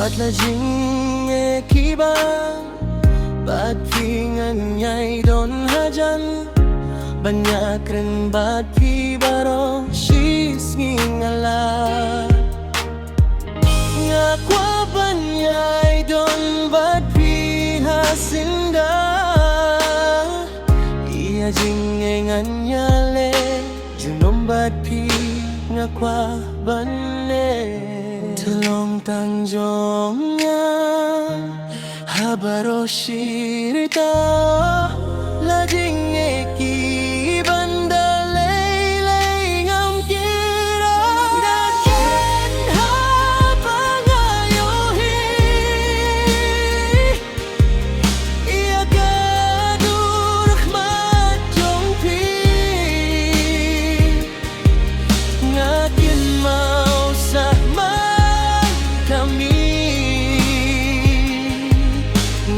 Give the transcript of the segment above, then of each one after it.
Wat là jing e kiba Bat pingan nyai don hajan Banyak ren bat pi baro Shis ngingala Ngakwa banyai don bat pi hasinda Ia jing e nganyale Junom bat pi ngakwa bane Tulong tangjongnya Habaro shirita Lajing eki banda lay ngam kira Dakin hapangayohi Ia gadur khmat jongpi Ngakin mau sahman kami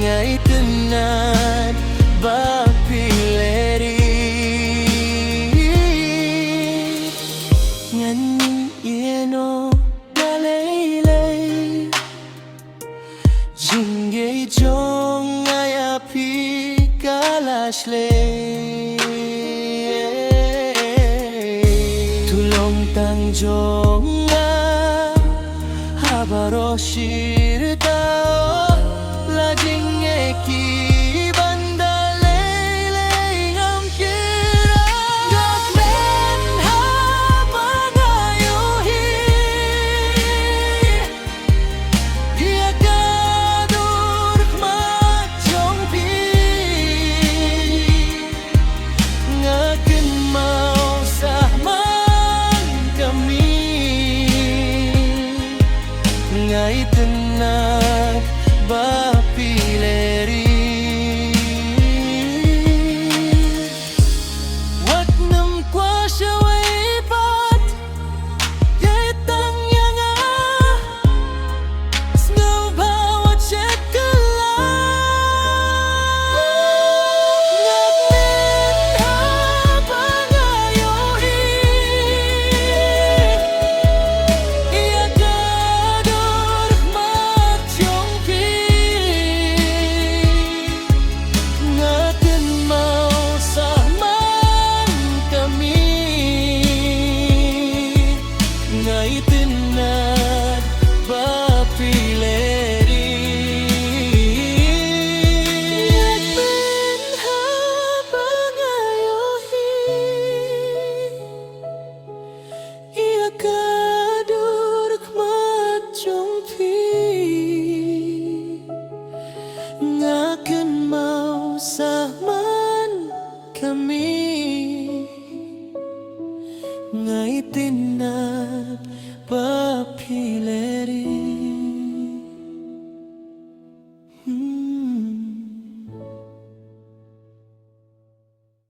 Ngai tenat bapileri Ngani yeno lalei Jingge jong ayapi kalasle Tulong tang jonga habaro shirta Lajing eki banda lay ngam kira Gakmen hapangayohi Dia gadur khmat jongpi Ngakin mau sahman kami Ngai tenak bapileri Wat nam kwa shawai pat Getang yang Snow bawat shekala Ngakmin hapangayohi Ia gadur khmat jongpi Ngakin mau sahman kami Ngai tenat bapileri Ngakmin hapangayohi Ia gadur khmat jongpi Ngakin mau sahman kami Ngai tinat bapile